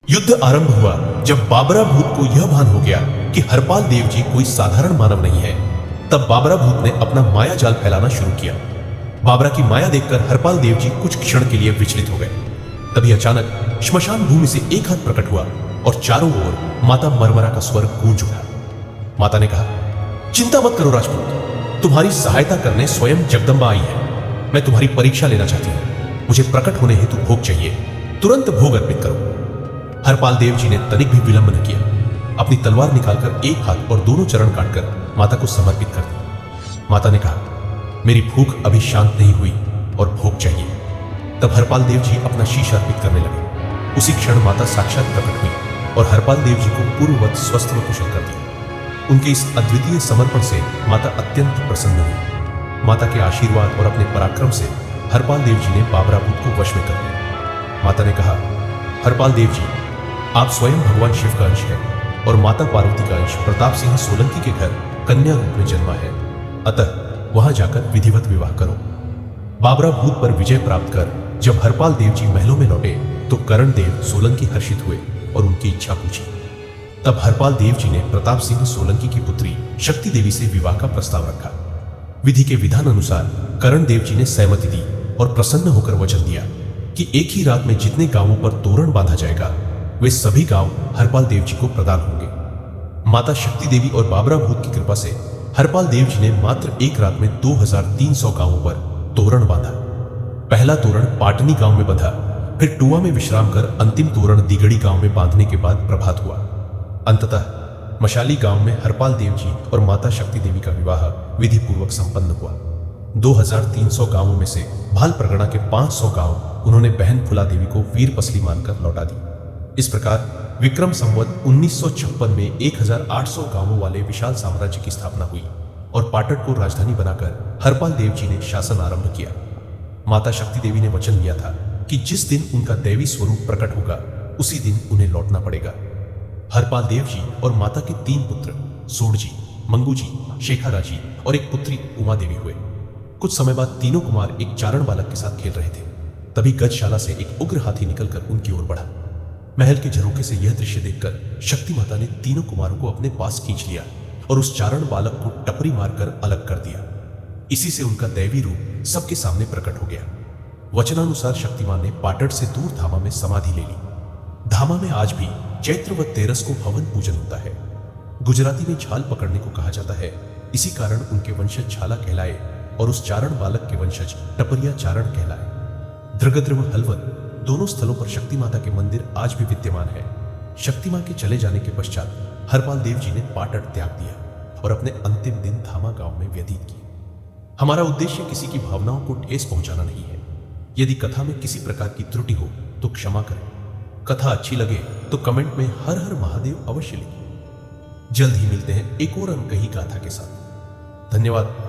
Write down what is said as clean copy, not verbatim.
युद्ध आरंभ हुआ जब बाबरा भूत को यह भान हो गया कि हरपाल देव जी कोई साधारण मानव नहीं है। तब बाबरा भूत ने अपना माया जाल फैलाना शुरू किया। बाबरा की माया देखकर हरपाल देव जी कुछ क्षण के लिए विचलित हो गए। तभी अचानक श्मशान भूमि से एक हाथ प्रकट हुआ और चारों ओर माता मरमरा का स्वर गूंज उठा। माता ने कहा, चिंता मत करो राजपूत, तुम्हारी सहायता करने स्वयं जगदम्बा आई है। मैं तुम्हारी परीक्षा लेना चाहती हूं। मुझे प्रकट होने हेतु भोग चाहिए, तुरंत भोग अर्पित करो। हरपाल देव जी ने तनिक भी विलंब न किया। अपनी तलवार निकालकर एक हाथ और दोनों चरण काटकर माता को समर्पित कर दी। माता ने कहा, मेरी भूख अभी शांत नहीं हुई और भोग चाहिए। तब हरपाल देव जी अपना शीश अर्पित करने लगे। उसी क्षण माता साक्षात प्रकट हुई और हरपाल देव जी को पूर्ववत स्वस्थ व कुशल कर दिया। उनके इस अद्वितीय समर्पण से माता अत्यंत प्रसन्न हुई। माता के आशीर्वाद और अपने पराक्रम से हरपाल देव जी ने बाबरा भूत को वश में कर लिया। माता ने कहा, हरपाल देव जी, आप स्वयं भगवान शिव का अंश हैं और माता पार्वती का अंश प्रताप सिंह सोलंकी के घर कन्या रूप में जन्मा है। अतः वहां जाकर विधिवत विवाह करो। बाबरा भूत पर विजय प्राप्त कर जब हरपाल देव जी महलों में लौटे तो करण देव सोलंकी हर्षित हुए और उनकी इच्छा पूछी। तब हरपाल देव जी ने प्रताप सिंह सोलंकी की पुत्री शक्ति देवी से विवाह का प्रस्ताव रखा। विधि के विधान अनुसार करण देव जी ने सहमति दी और प्रसन्न होकर वचन दिया कि एक ही रात में जितने गांवों पर तोरण बांधा जाएगा वे सभी गांव हरपाल देव जी को प्रदान होंगे। माता शक्ति देवी और बाबरा भूत की कृपा से हरपाल देव जी ने मात्र एक रात में 2300 गांवों पर तोरण बांधा। पहला तोरण पाटनी गांव में बंधा, फिर टुआ में विश्राम कर अंतिम तोरण दिगड़ी गांव में बांधने के बाद प्रभात हुआ। अंततः मशाली गांव में हरपाल देव जी और माता शक्ति देवी का विवाह विधि पूर्वक संपन्न हुआ। 2300 गांवों में से भाल परगना के 500 गांव उन्होंने बहन फुला देवी को वीर पसली मानकर लौटा दी। इस प्रकार विक्रम संवत 1956 में 1800 गांवों वाले विशाल साम्राज्य की स्थापना हुई और पाटड़ को राजधानी बनाकर हरपाल देव जी ने शासन आरंभ किया। माता शक्ति देवी ने वचन दिया था कि जिस दिन उनका दैवी स्वरूप प्रकट होगा उसी दिन उन्हें लौटना पड़ेगा। हरपाल देव जी और माता के 3 पुत्र सोड़जी, मंगूजी, शेखाराजी और एक पुत्री उमा देवी हुए। कुछ समय बाद तीनों कुमार एक चारण बालक के साथ खेल रहे थे। तभी गजशाला से एक उग्र हाथी निकलकर उनकी ओर बढ़ा। महल के झरोखे से यह दृश्य देखकर शक्ति माता ने तीनों कुमारों को अपने पास खींच लिया और उस चारण बालक को टपरी मारकर अलग कर दिया। इसी से उनका दैवी रूप सबके सामने प्रकट हो गया। वचनानुसार शक्तिमान ने पाटड़ से दूर धामा में समाधि ले ली। धामा में आज भी चैत्र व तेरस को हवन पूजन होता है। गुजराती में झाल पकड़ने को कहा जाता है। इसी कारण उनके वंशज झाला कहलाए और उस चारण बालक के वंशज टपरिया चारण कहलाए। दृगद्र व हलवद दोनों स्थलों पर शक्ति माता के मंदिर आज भी विद्यमान है। शक्ति मां के चले जाने के पश्चात हरपाल देव जी ने पाटड़ त्याग दिया और अपने अंतिम दिन धामा गांव में व्यतीत किए। हमारा उद्देश्य किसी की भावनाओं को ठेस पहुंचाना नहीं है। यदि कथा में किसी प्रकार की त्रुटि हो तो क्षमा करें। कथा अच्छी लगे तो कमेंट में हर हर महादेव अवश्य लिखिए। जल्द ही मिलते हैं एक और अनकही गाथा के साथ। धन्यवाद।